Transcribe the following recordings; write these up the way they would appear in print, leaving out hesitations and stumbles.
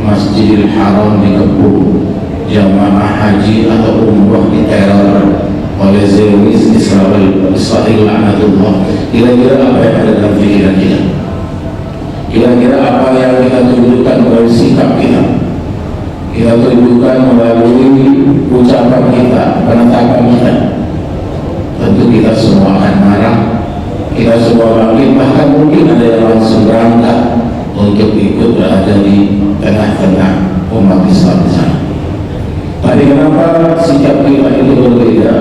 Masjidil Haram dikepung, jamaah haji atau umrah diteror oleh Zionis Israel laknatullah. Kira-kira apa yang ada dalam pikiran tunjukkan melalui ucapan kita, penetapan kita. Tentu kita semua akan marah, kita semua bangkit, bahkan mungkin ada yang langsung berangkat untuk ikut berada di tengah-tengah umat Islam di sana. Tapi kenapa sikap kita itu berbeda?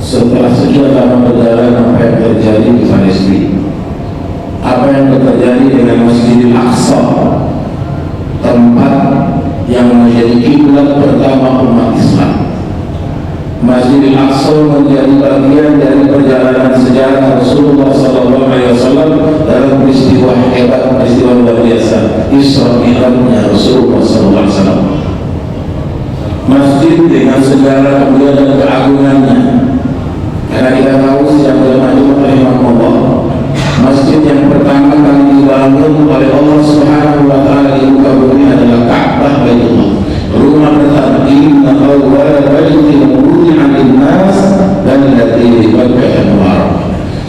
Setelah sekian lama berjalan, apa yang terjadi di Palestina? Apa yang terjadi dengan Masjidil Aqsa, tempat yang menjadi kiblat pertama umat Islam? Masjidil Aqsa menjadi bagian dari perjalanan sejarah Rasulullah SAW dalam peristiwa hebat, peristiwa luar biasa, Isra Mi'rajnya Rasulullah SAW. Masjid dengan segala kemuliaan dan keagungannya, karena kita tahu sejak Nabi rahimahullah, masjid yang pertama kali dibangun oleh Allah Subhanahu wa taala di muka bumi adalah Ka'bah Baitullah. Rumah pertama, inna awwala baitin wudi'a lin-nas alladzi bi Bakkah mubarak.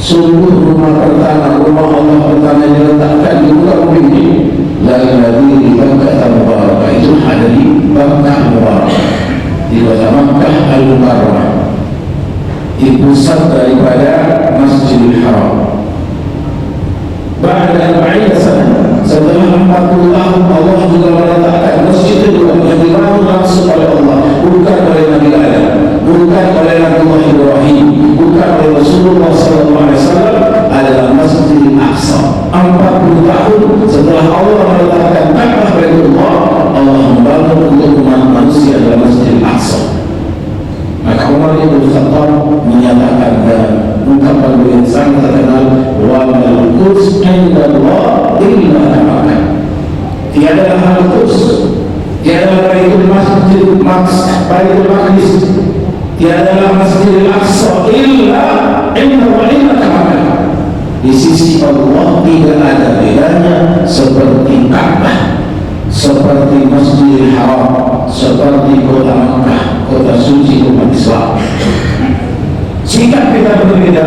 Sungguh rumah pertama, rumah Allah pertama yang diletakkan di muka bumi alladzi bi Bakkah mubarak, itu ada di Bakkah mubarak, di kota Makkah al-Mukarramah, di pusat daripada Masjidil Haram. Ba'da 40 sana, setelah 40 tahun Allah juga meletakkan masjid kedua yang dibangun langsung oleh Allah, bukan oleh Nabi Adam, bukan oleh Nabi Ibrahim, bukan oleh Rasulullah SAW, adalah Masjidil Aqsa. 40 tahun setelah Allah meletakkan Ka'bah Baitullah, Allah membangun untuk umat manusia dalam Masjidil Aqsa. Maka Umar bin Khattab menyatakan dalam ungkapan yang sangat terkenal, wa mal quds indallah illa Makkah. Tiada hal Quds, tiada Baitul Maqdis, tiada Masjidil Aqsa illa Makkah. Di sisi Allah tidak ada bedanya seperti Ka'bah, seperti Masjidil Haram, seperti kota Makkah, kota suci umat Islam. Sikap kita berbeda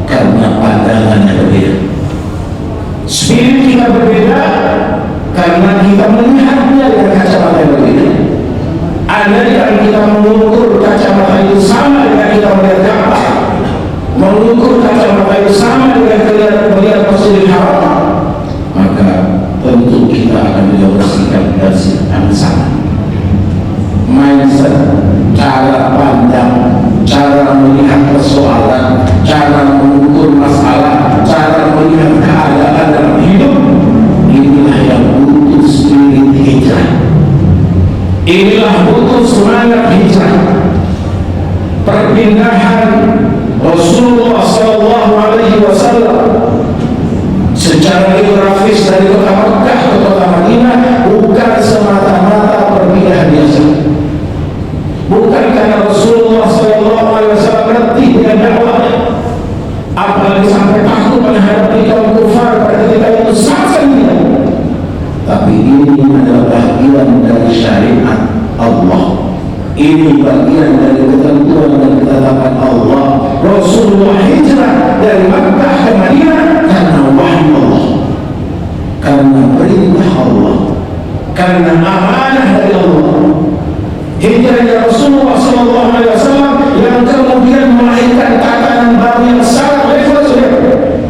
karena pandangan yang berbeda. Spirit kita berbeda karena kita melihatnya dengan kacamata yang berbeda. Ada yang kita mengukur kacamata itu sama dengan kita melihat Ka'bah, mengukur kacamata itu sama dengan melihat Masjidil Haram, maka tentu kita akan juga bersikap yang sama. Mindset, cara pandang, cara melihat persoalan, cara mengukur masalah, cara melihat keadaan dalam hidup, inilah yang butuh spirit hijrah. Inilah butuh semangat hijrah. Perpindahan Rasulullah SAW secara geografis dari kota Makkah ke kota Madinah bukan semata-mata perpindahan biasa. Bukan karena Rasulullah SAW berhenti dengan dakwahnya, apalagi sampai takut menghadapi kaum kufar pada ketika itu, sama tidak. Tapi ini adalah bagian dari syariat Allah. Ini bagian dari ketentuan dan ketetapan Allah. Rasulullah hijrah dari Makkah ke Madinah karena wahyu Allah, karena perintah Allah, karena amanah dari Allah. Hijrahnya Rasulullah SAW yang kemudian melahirkan tatanan baru yang sangat revolusioner,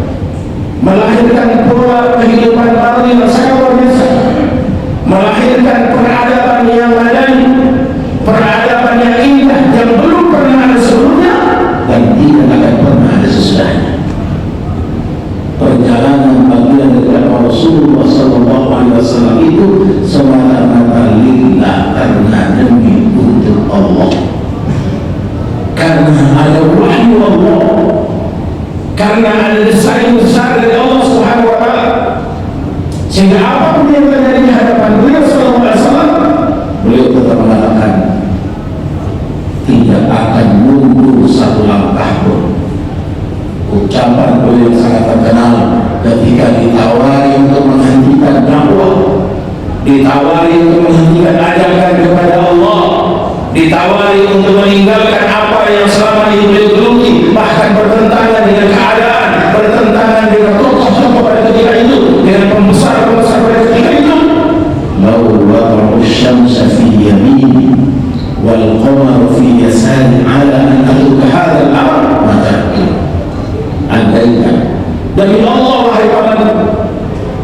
melahirkan pola kehidupan baru yang sangat luar biasa, melahirkan peradaban yang madani, peradaban yang indah yang belum pernah ada sebelumnya dan tidak akan pernah ada sesudahnya. Perjalanan bagian dari Rasulullah SAW itu semata-mata lillah, karena demi untuk Allah, karena ada wahyu Allah, karena ada desain besar dari Allah Subhanahu wa taala, sehingga apapun yang terjadi di hadapan beliau SAW, beliau tetap mengatakan tidak akan mundur satu langkah pun. Ucapan beliau yang sangat terkenal ketika ditawari untuk menghentikan dakwah, ditawari untuk menghentikan ajakan kepada Allah, ditawari untuk meninggalkan apa yang selama ini beliau geluti, bahkan bertentangan dengan keadaan, bertentangan dengan tokoh-tokoh pada ketika itu, dengan pembesar-pembesar pada ketika itu. Lau wada'u syamsa Demi Allah wahai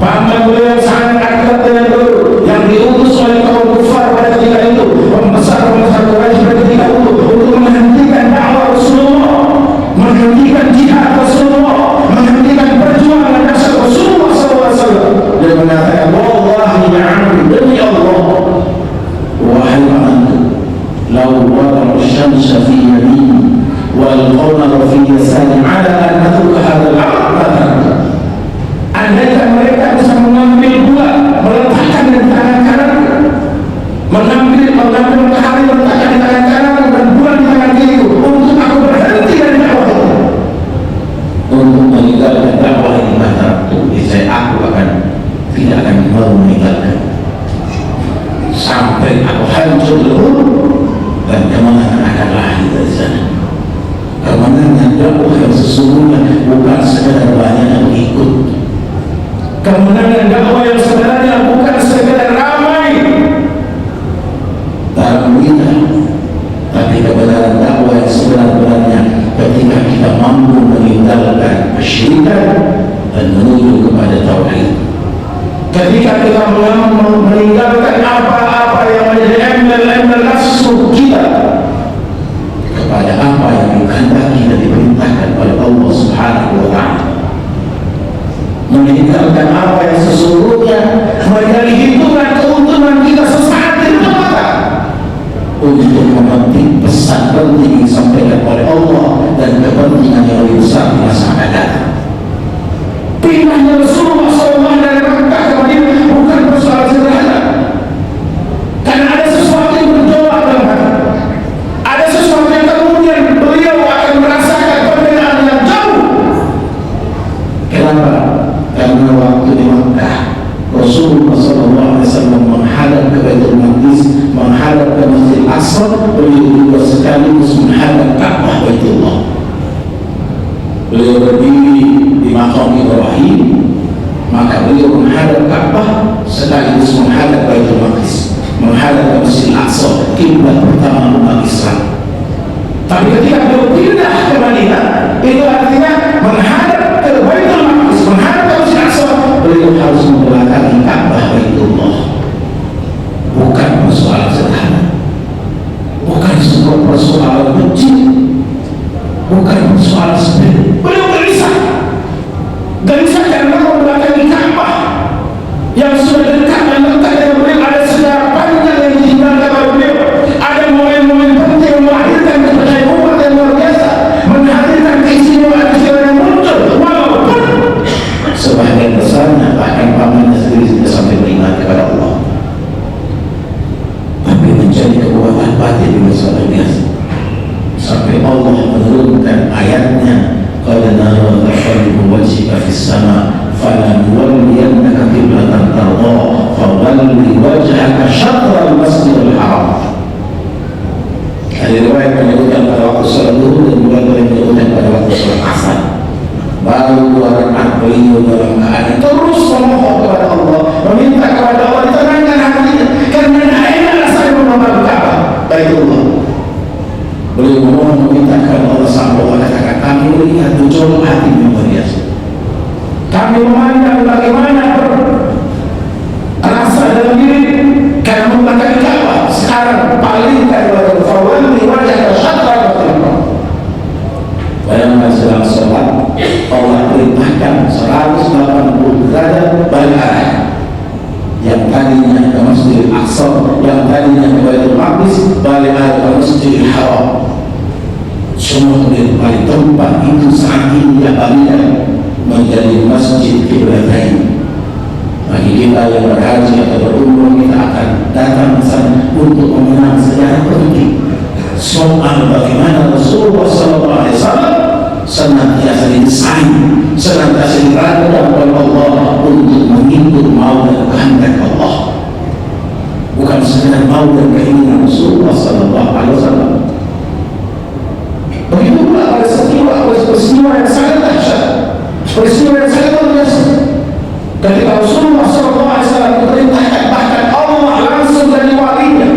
paman beliau sangat akrab dengan beliau yang diutus oleh kaum kufar pada ketika itu, membesar Quraisy pada ketika itu untuk menghentikan dakwah Rasulullah, menghentikan jihad Rasulullah, menghentikan perjuangan Rasulullah SAW. Dia mengatakan, wallahi na'am, demi Allah wahai pamanku, lau wada'u syamsa fi yamin wal qamara fi yasari ala an natruka hadha al-'amr. Andaikan mereka bisa mengambil bulan, meletakkan di tangan kanan, mengambil matahari, meletakkan di tangan kanan dan bulan di tangan kiri, untuk aku berhenti dari dakwah itu, untuk meninggalkan dakwah ini, maka aku tidak akan mau meninggalkan sampai aku hancur lebur dan kemenangan akan lahir dari sana. Kemenangan dakwah yang sesungguhnya bukan sekadar banyak yang ikut. Kemenangan dakwah yang sebenarnya bukan sekedar ramai dalam kita, tapi kebenaran dakwah yang sebenarnya ketika kita mampu meninggalkan kesyirikan dan menuju kepada tauhid. Ketika kita meninggalkan apa-apa yang menjadi embel-embel nafsu kita kepada apa yang dikehendaki dan diperintahkan oleh Allah Subhanahu wa Ta'ala, meninggalkan apa yang sesungguhnya menjadi hitungan keuntungan kita sesaat di depan, untuk memetik pesan penting yang disampaikan oleh Allah dan kepentingan yang lebih besar di masa akan datang. Pindahnya Rasulullah SAW dari Makkah ke Madinah bukan persoalan sederhana, karena ada sesuatu yang bergejolak dalam hati, ada sesuatu yang kemudian beliau akan merasakan perbedaan yang jauh. Kenapa? Karena waktu di Makkah Rasulullah SAW menghadap ke Baitul Maqdis, menghadap ke Masjid Aqsa, beliau juga sekaligus menghadap Ka'bah Baitullah. Beliau berdiri di Maqam Ibrahim, maka beliau menghadap Ka'bah sekaligus menghadap Baitul Maqdis, menghadap ke Masjid Aqsa, kiblat pertama umat Islam. Tapi ketika beliau pindah ke Madinah, itu artinya menghadap ke Baitul Maqdis, menghadap ke Masjid Aqsa, beliau harus membelakangi Ka'bah Baitullah. Bukan persoalan sederhana, bukan sebuah persoalan kecil, bukan persoalan sepele. Beliau gelisah karena membelakangi Ka'bah yang sudah dekat dan lekat dengan beliau. Ada sejarah panjang yang ditinggalkan oleh beliau, ada momen-momen penting yang melahirkan kepercayaan umat yang luar biasa, menghadirkan keistimewaan yang muncul, walaupun sebagian besarnya bahkan pamannya sendiri tidak sampai beriman kepada Allah, tapi menjadi kekuatan batin di masa biasa sampai Allah menurunkan ayatnya, qad nara taqalluba wajhika fis sama falanuwalliyannaka qiblatan tardha fawalli wajhaka syatral masjidil haram. Ada riwayat menyebutkan pada waktu salat zuhur dan juga menyebutkan pada waktu salat asar. Baru 2 rakaat beliau dalam keadaan terus memohon kepada Allah, meminta kepada Allah ditenangkan hatinya, karena enak rasanya memohon Ka'bah Baitullah. Beliau memohon meminta kepada Allah sampai Allah katakan, kami melihat gejolak hati yang luar biasa. Kami memandang bagaimana rasa dalam diri karena membelakangi Ka'bah. Sekarang palingkan wajah fawalli wajhaka syatral masjidil haram. Bayangkan sedang sholat, Allah perintahkan 180 derajat balik arah. Yang tadinya ke Masjidil Aqsa, yang tadinya ke Baitul Maqdis, balik arah ke Masjidil Haram. Semua kembali tempat itu saat ini apabila menjadi masjid kiblatain. Bagi kita yang berhaji atau berumrah, kita akan datang ke sana untuk mengenal sejarah penting soal bagaimana Rasulullah SAW senantiasa didesain, senantiasa dirancang oleh Allah untuk mengikut mau dan kehendak Allah, bukan sekedar mau dan keinginan Rasulullah SAW. Begitu pula ada peristiwa yang sangat dahsyat, peristiwa yang sangat luar biasa. Ketika Rasulullah SAW diperintahkan, bahkan Allah langsung dari walinya,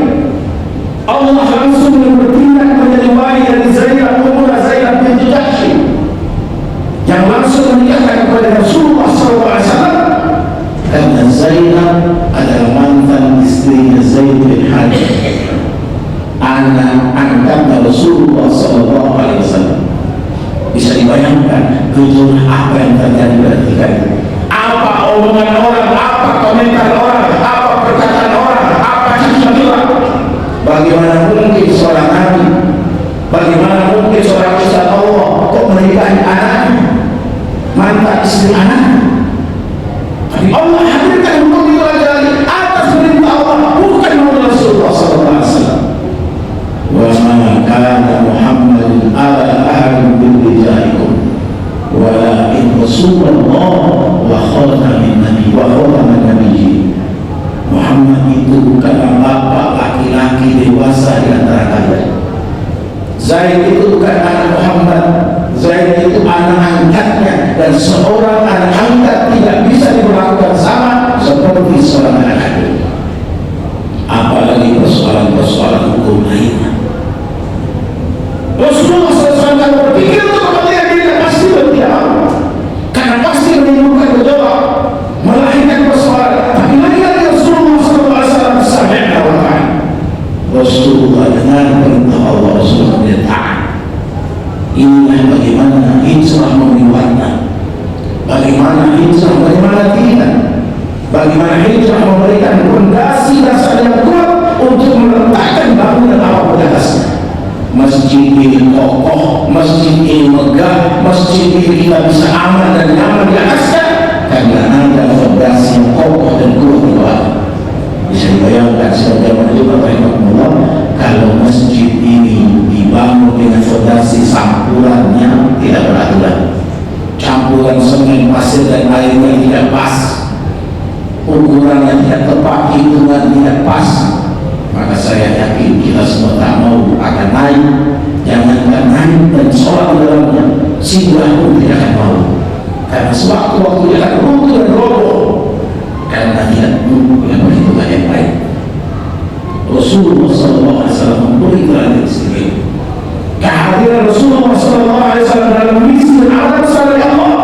Allah langsung bertindak menjadi wali dari Zainab, Ummu Zainab binti Jahsy, yang langsung menikahkan kepada seorang anak angkat tidak bisa diperlakukan sama seperti seorang anak kandung. Apalagi persoalan-persoalan hukum lainnya. Rasulullah SAW kalau berpikir untuk kepentingan dirinya pasti berdiam, karena pasti menimbulkan gejolak, melahirkan persoalan. Tapi lagi Rasulullah SAW bersabda, Rasulullah dengan perintah Allah Rasulullah dia taat. Inilah bagaimana hijrah memberi bagaimana hijrah, bagaimana tidak, bagaimana hijrah memberikan fondasi dasar yang kuat untuk meletakkan bangunan apapun atasnya. Masjid ini kokoh, masjid ini megah, masjid ini kita bisa aman dan nyaman di atasnya karena ada fondasi yang kokoh dan kuat di bawah. Bisa dibayangkan sebagaimana juga rahimahullah, kalau masjid ini dibangun dengan fondasi campurannya tidak beraturan, campuran semen, pasir dan airnya tidak pas, ukurannya tidak tepat, hitungan tidak pas, maka saya yakin kita semua tak mau akan naik. Jangankan naik dan sholat di dalamnya, singgah pun tidak akan mau, karena sewaktu-waktu dia akan runtuh dan roboh karena tidak menunggu yang perhitungan yang baik. Rasulullah SAW memberikan istri. Kehadiran Rasulullah SAW dalam misi dan alam dari Allah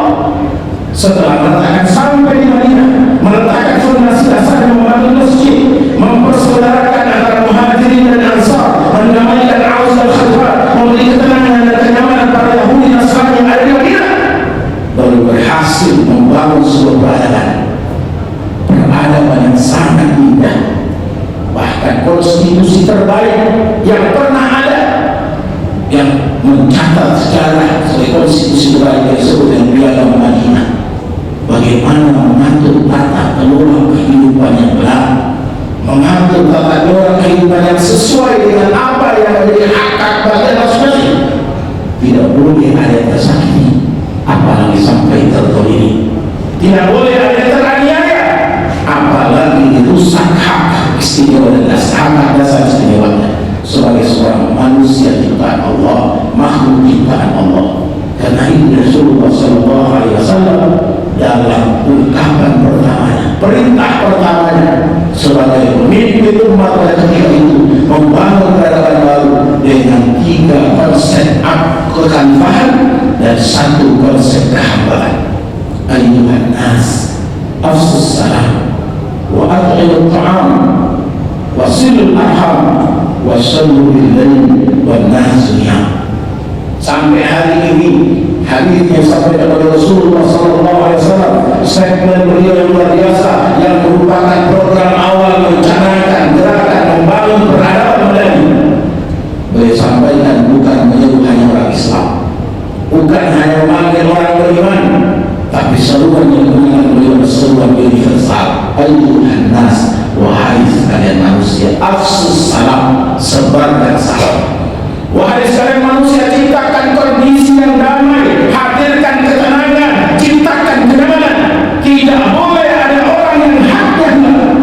setelah meletakkan sampai di Madinah, meletakkan fondasi dasar dan membangun masjid, mempersaudarakan antara muhajirin dan ansar, mendamaikan Aus dan Khazraj, memberi ketenangan dan kenyamanan para Yahudi Nasrani yang ada di Madinah, baru berhasil membangun sebuah peradaban yang sangat indah, bahkan konstitusi terbaik yang pernah ada, yang mencatat sejarah sebagai konstitusi terbaik yang disebut dengan Piagam Madinah. Bagaimana mengatur tata kelola kehidupan yang benar, mengatur tata kelola kehidupan yang sesuai dengan apa yang menjadi hak bagian masing-masing. Tidak boleh ada yang tersakiti, apalagi sampai tertolong. Tidak boleh ada yang teraniaya, apalagi dirusak hak istimewa dan hak dasar istimewanya sebagai seorang manusia ciptaan Allah, makhluk ciptaan Allah. Karena itu Rasulullah SAW dalam ungkapan pertamanya, perintah pertamanya sebagai pemimpin umat pada ketika itu membangun peradaban baru dengan 3 konsep kekhalifahan dan 1 konsep kehambaan. Ayyuhan nas, afsus salam wa at'imut ta'am wa silul arham wa sallu bil lail wan nasu niyam. Sampai hari ini hadis yang disampaikan oleh Rasulullah SAW, segmen beliau yang luar biasa yang merupakan program awal mencanangkan gerakan membangun peradaban modern. Beliau sampaikan bukan menyebut hanya orang Islam, bukan hanya memanggil orang beriman, tapi seruan yang mengenal beliau seruan universal. Ayyuhan nas, wahai sekalian manusia, afsus salam, sebarkan salam. Wahai sekalian manusia, ciptakan kondisi yang damai, hadirkan ketenangan, ciptakan kenyamanan. Tidak boleh ada orang yang haknya hilang,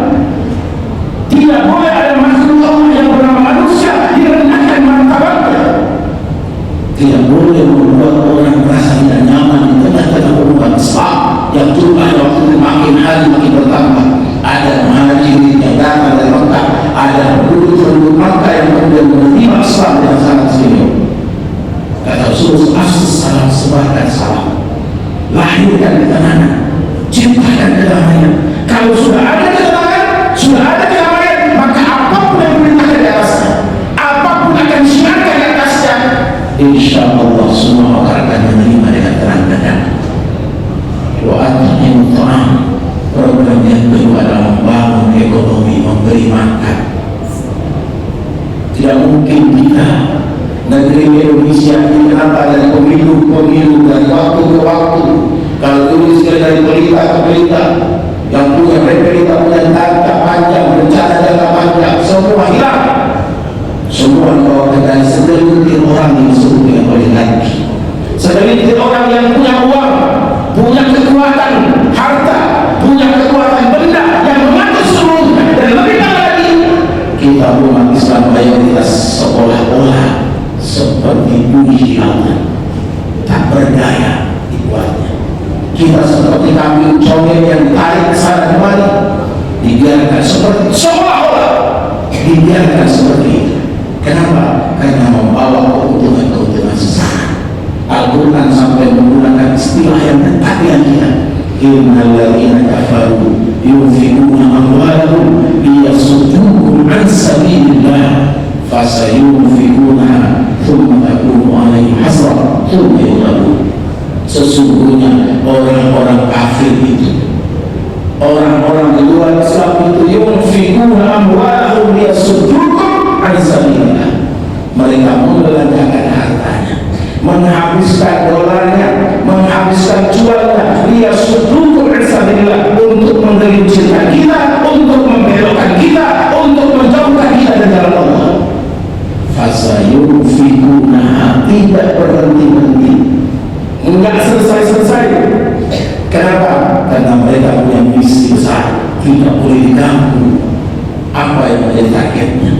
tidak boleh ada makhluk Allah yang bernama manusia direndahkan martabatnya, tidak boleh membuat orang merasa tidak nyaman di tengah-tengah umat Islam yang jumlahnya waktu makin hari makin bertambah. Ada muhajirin yang datang dari Mekah, ada penduduk Mekah yang kemudian menerima Islam dengan sangat serius. Kata Rasulullah, afsus salam, sebarkan salam, lahirkan ketenangan, ciptakan kedamaian. Kalau sudah ada ketenangan, sudah ada kedamaian, maka apapun yang diperintahkan di atasnya, apapun akan disiarkan di atasnya, insya Allah semua orang akan menerima dengan terang dan damai. Wa at'imut ta'am, program yang kedua adalah membangun ekonomi, memberi makan. Tidak mungkin kita negeri Indonesia ini kenapa dari pemilu dari waktu ke waktu, kalau dulu dari berita ke berita, yang punya berita punya jangka panjang, rencana jangka panjang, semua hilang, semua dibawa dari segelintir orang yang disebut dengan oligarki, segelintir orang yang punya uang, punya kekuatan harta, punya kekuatan benda yang mengatur seluruhnya. Dan lebih lagi, kita umat Islam mayoritas seolah-olah seperti bumi di lautan, tak berdaya dibuatnya. Kita seperti kambing congeng yang ditarik ke sana kemari, dibiarkan seperti seolah-olah dibiarkan seperti itu. Kenapa? Karena membawa keuntungan-keuntungan sesaat. Al-Quran sampai menggunakan istilah yang dekat dengan kita. Innal ladzina kafaru yunfiquna amwalahum liyasuddukum an sabilillah fasayunfiqunaha thumma takunu 'alaihim hasrah thumma yughlabun. Sesungguhnya orang-orang kafir itu, orang-orang di luar Islam itu, yunfiquna amwalahum liyasuddukum an sabilillah, mereka membelanjakan hartanya, menghabiskan dolarnya, menghabiskan jualnya, liyasuddukum an sabilillah, untuk menggelincirkan kita, untuk membelokkan kita, untuk menjauhkan kita dari jalan Allah. Fasayunfiqunaha, tidak berhenti-henti, enggak selesai-selesai. Kenapa? Karena mereka punya misi besar, tidak boleh diganggu apa yang menjadi targetnya.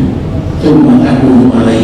Tsumma takunu 'alaihim